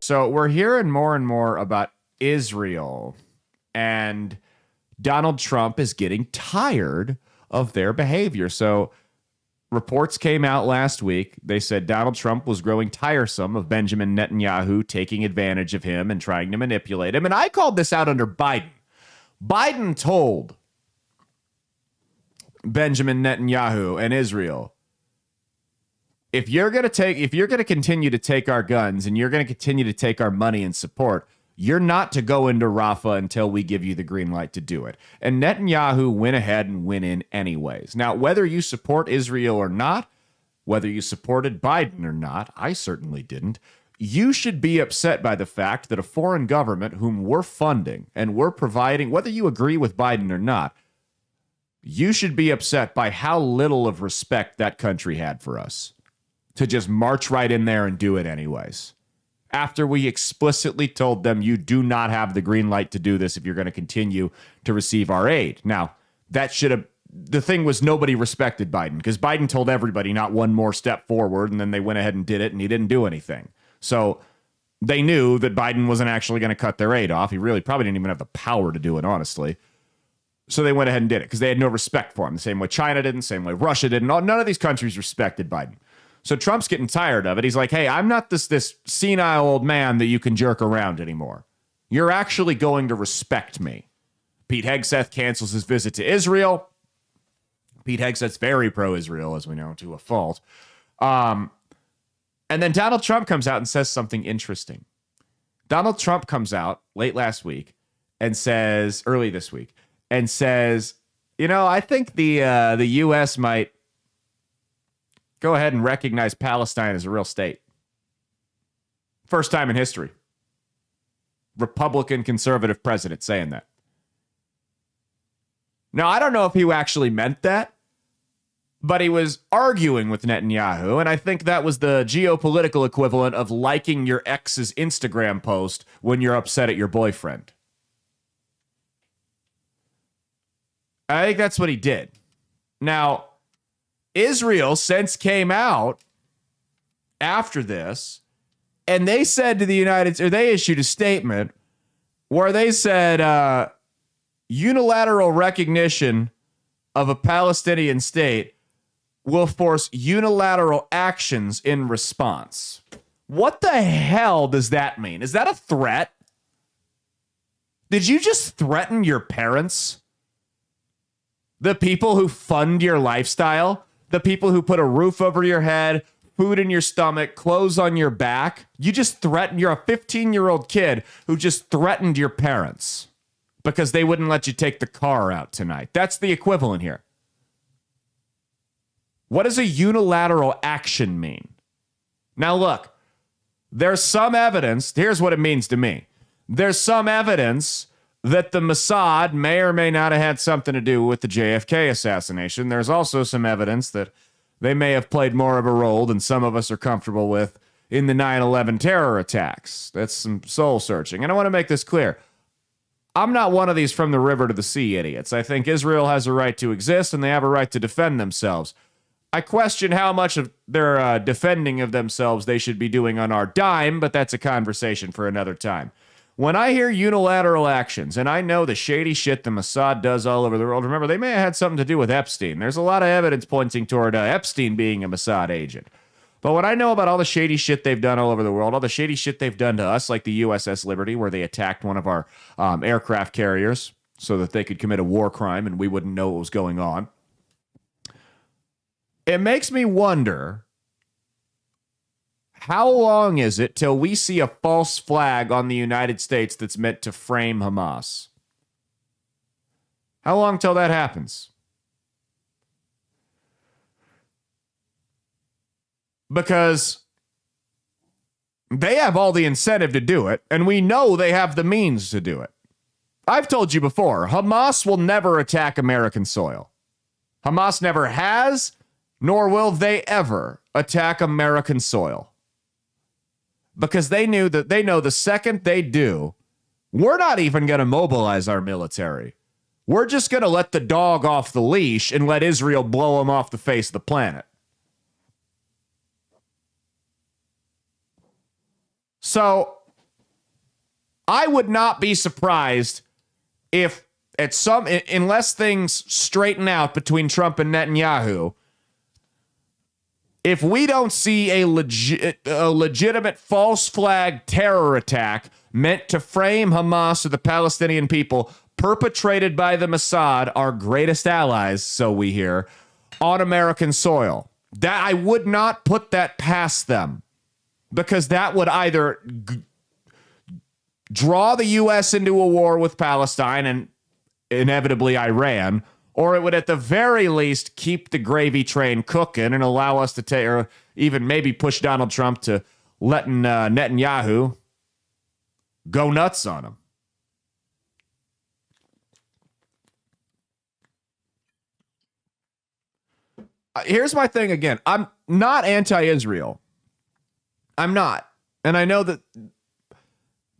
So we're hearing more and more about Israel, and Donald Trump is getting tired of their behavior. So reports came out last week. They said Donald Trump was growing tiresome of Benjamin Netanyahu taking advantage of him and trying to manipulate him. And I called this out under Biden. Biden told Benjamin Netanyahu and Israel, if you're going to continue to take our guns and you're going to continue to take our money and support, you're not to go into Rafah until we give you the green light to do it. And Netanyahu went ahead and went in anyways. Now, whether you support Israel or not, whether you supported Biden or not, I certainly didn't, you should be upset by the fact that a foreign government whom we're funding and we're providing, whether you agree with Biden or not, you should be upset by how little of respect that country had for us to just march right in there and do it anyways. After we explicitly told them you do not have the green light to do this if you're going to continue to receive our aid. Now, the thing was nobody respected Biden because Biden told everybody not one more step forward, and then they went ahead and did it, and he didn't do anything. So they knew that Biden wasn't actually going to cut their aid off. He really probably didn't even have the power to do it, honestly. So they went ahead and did it because they had no respect for him. The same way China didn't, same way Russia didn't. None of these countries respected Biden. So Trump's getting tired of it. He's like, hey, I'm not this senile old man that you can jerk around anymore. You're actually going to respect me. Pete Hegseth cancels his visit to Israel. Pete Hegseth's very pro-Israel, as we know, to a fault. And then Donald Trump comes out and says something interesting. Donald Trump comes out late last week and says, early this week, and says, I think the U.S. might go ahead and recognize Palestine as a real state. First time in history. Republican conservative president saying that. Now, I don't know if he actually meant that, but he was arguing with Netanyahu, and I think that was the geopolitical equivalent of liking your ex's Instagram post when you're upset at your boyfriend. I think that's what he did. Now, Israel since came out after this, and they said to the they issued a statement where they said unilateral recognition of a Palestinian state will force unilateral actions in response. What the hell does that mean? Is that a threat? Did you just threaten your parents? The people who fund your lifestyle? The people who put a roof over your head, food in your stomach, clothes on your back. You're a 15-year-old kid who just threatened your parents because they wouldn't let you take the car out tonight. That's the equivalent here. What does a unilateral action mean? Now look, there's some evidence. Here's what it means to me. There's some evidence that the Mossad may or may not have had something to do with the JFK assassination. There's also some evidence that they may have played more of a role than some of us are comfortable with in the 9/11 terror attacks. That's some soul searching. And I want to make this clear. I'm not one of these from the river to the sea idiots. I think Israel has a right to exist and they have a right to defend themselves. I question how much of their defending of themselves they should be doing on our dime, but that's a conversation for another time. When I hear unilateral actions, and I know the shady shit the Mossad does all over the world, remember, they may have had something to do with Epstein. There's a lot of evidence pointing toward Epstein being a Mossad agent. But when I know about all the shady shit they've done all over the world, all the shady shit they've done to us, like the USS Liberty, where they attacked one of our aircraft carriers so that they could commit a war crime and we wouldn't know what was going on, it makes me wonder, how long is it till we see a false flag on the United States that's meant to frame Hamas? How long till that happens? Because they have all the incentive to do it, and we know they have the means to do it. I've told you before, Hamas will never attack American soil. Hamas never has, nor will they ever attack American soil. Because they know the second they do, we're not even going to mobilize our military. We're just going to let the dog off the leash and let Israel blow them off the face of the planet. So I would not be surprised if unless things straighten out between Trump and Netanyahu, if we don't see a legitimate false flag terror attack meant to frame Hamas or the Palestinian people, perpetrated by the Mossad, our greatest allies, so we hear, on American soil, that I would not put that past them, because that would either draw the U.S. into a war with Palestine and inevitably Iran, or it would at the very least keep the gravy train cooking and allow us to take, or even maybe push Donald Trump to letting Netanyahu go nuts on him. Here's my thing again. I'm not anti-Israel. I'm not. And I know that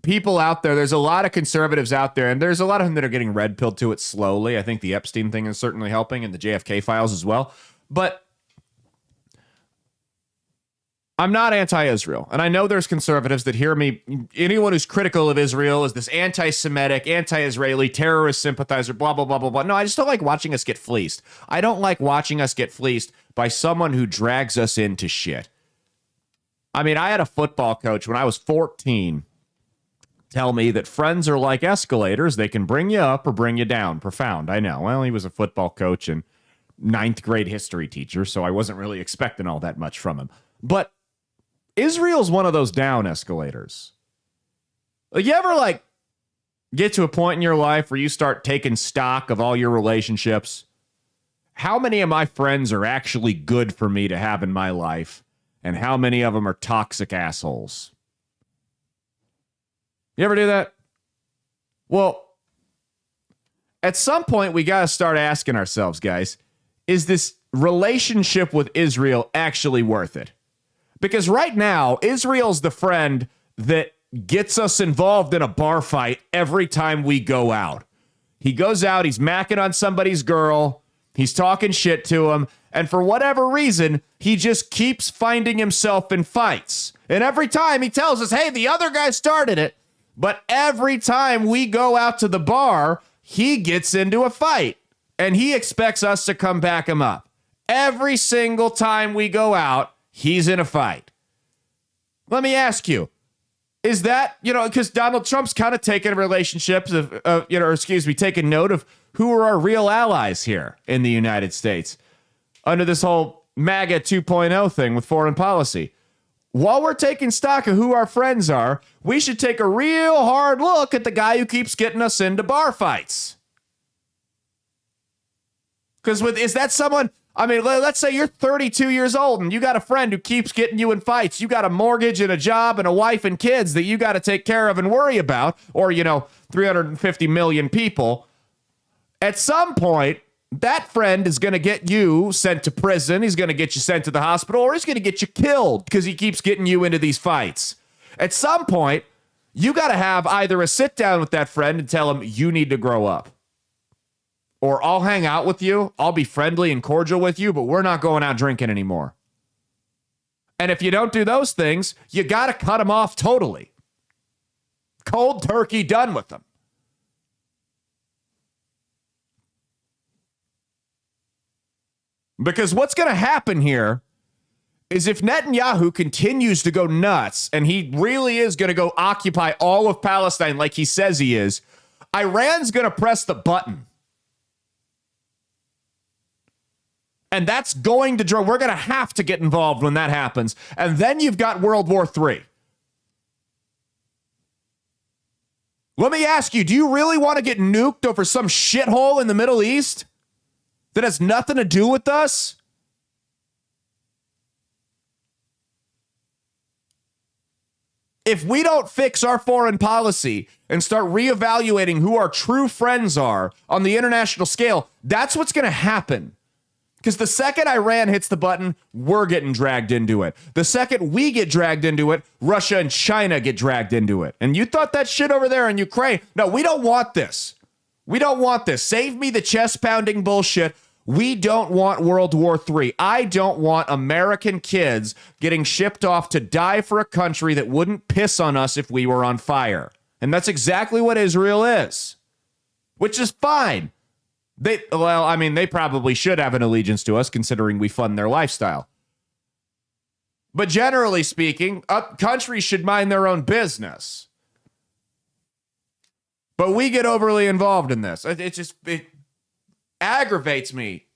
people out there's a lot of conservatives out there, and there's a lot of them that are getting red-pilled to it slowly. I think the Epstein thing is certainly helping, and the JFK files as well. But I'm not anti-Israel. And I know there's conservatives that hear me. Anyone who's critical of Israel is this anti-Semitic, anti-Israeli, terrorist sympathizer, blah, blah, blah, blah, blah. No, I just don't like watching us get fleeced. I don't like watching us get fleeced by someone who drags us into shit. I mean, I had a football coach when I was 14 tell me that friends are like escalators. They can bring you up or bring you down. Profound, I know. Well, he was a football coach and ninth grade history teacher, so I wasn't really expecting all that much from him. But Israel's one of those down escalators. Like, you ever, get to a point in your life where you start taking stock of all your relationships? How many of my friends are actually good for me to have in my life? And how many of them are toxic assholes? You ever do that? Well, at some point, we got to start asking ourselves, guys, is this relationship with Israel actually worth it? Because right now, Israel's the friend that gets us involved in a bar fight every time we go out. He goes out, he's macking on somebody's girl, he's talking shit to him, and for whatever reason, he just keeps finding himself in fights. And every time he tells us, hey, the other guy started it. But every time we go out to the bar, he gets into a fight. And he expects us to come back him up. Every single time we go out, he's in a fight. Let me ask you, is that, because Donald Trump's kind of taking relationships taking note of who are our real allies here in the United States under this whole MAGA 2.0 thing with foreign policy. While we're taking stock of who our friends are, we should take a real hard look at the guy who keeps getting us into bar fights. Because is that someone, let's say you're 32 years old and you got a friend who keeps getting you in fights. You got a mortgage and a job and a wife and kids that you got to take care of and worry about, or, 350 million people. At some point, that friend is going to get you sent to prison. He's going to get you sent to the hospital, or he's going to get you killed because he keeps getting you into these fights. At some point, you got to have either a sit down with that friend and tell him you need to grow up, or I'll hang out with you. I'll be friendly and cordial with you, but we're not going out drinking anymore. And if you don't do those things, you got to cut him off totally. Cold turkey, done with them. Because what's going to happen here is if Netanyahu continues to go nuts and he really is going to go occupy all of Palestine like he says he is, Iran's going to press the button. And that's going to draw. We're going to have to get involved when that happens. And then you've got World War III. Let me ask you, do you really want to get nuked over some shithole in the Middle East that has nothing to do with us? If we don't fix our foreign policy and start reevaluating who our true friends are on the international scale, that's what's going to happen. Because the second Iran hits the button, we're getting dragged into it. The second we get dragged into it, Russia and China get dragged into it. And you thought that shit over there in Ukraine. No, we don't want this. We don't want this. Save me the chest-pounding bullshit. We don't want World War III. I don't want American kids getting shipped off to die for a country that wouldn't piss on us if we were on fire. And that's exactly what Israel is, which is fine. They probably should have an allegiance to us considering we fund their lifestyle. But generally speaking, countries should mind their own business. But we get overly involved in this. It aggravates me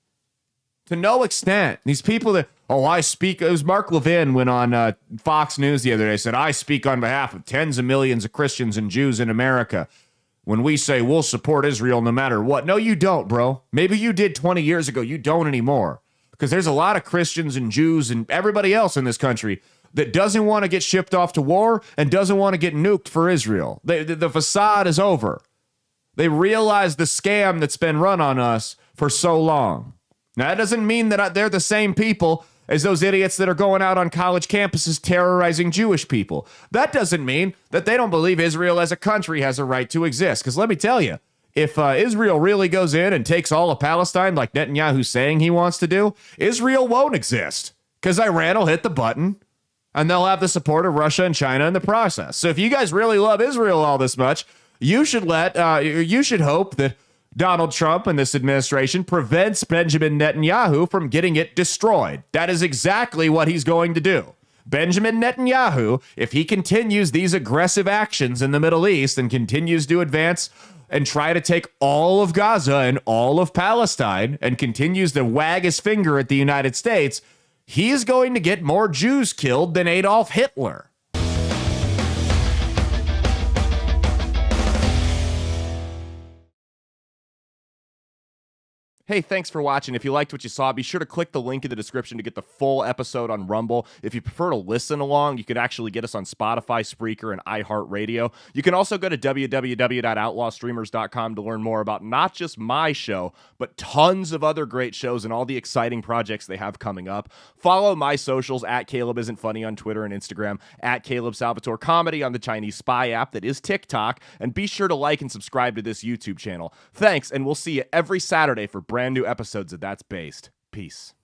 to no extent. These people that, I speak, it was Mark Levin went on Fox News the other day, said, I speak on behalf of tens of millions of Christians and Jews in America when we say we'll support Israel no matter what. No, you don't, bro. Maybe you did 20 years ago. You don't anymore. Because there's a lot of Christians and Jews and everybody else in this country that doesn't want to get shipped off to war and doesn't want to get nuked for Israel. The facade is over. They realize the scam that's been run on us for so long. Now, that doesn't mean that they're the same people as those idiots that are going out on college campuses terrorizing Jewish people. That doesn't mean that they don't believe Israel as a country has a right to exist. Because let me tell you, if Israel really goes in and takes all of Palestine like Netanyahu's saying he wants to do, Israel won't exist. Because Iran will hit the button and they'll have the support of Russia and China in the process. So if you guys really love Israel all this much, you should hope that Donald Trump and this administration prevents Benjamin Netanyahu from getting it destroyed. That is exactly what he's going to do. Benjamin Netanyahu, if he continues these aggressive actions in the Middle East and continues to advance and try to take all of Gaza and all of Palestine and continues to wag his finger at the United States, he is going to get more Jews killed than Adolf Hitler. Hey, thanks for watching. If you liked what you saw, be sure to click the link in the description to get the full episode on Rumble. If you prefer to listen along, you could actually get us on Spotify, Spreaker, and iHeartRadio. You can also go to www.outlawstreamers.com to learn more about not just my show, but tons of other great shows and all the exciting projects they have coming up. Follow my socials at Caleb Isn't Funny on Twitter and Instagram, at Caleb Salvatore Comedy on the Chinese spy app that is TikTok, and be sure to like and subscribe to this YouTube channel. Thanks, and we'll see you every Saturday for brand new episodes of That's Based. Peace.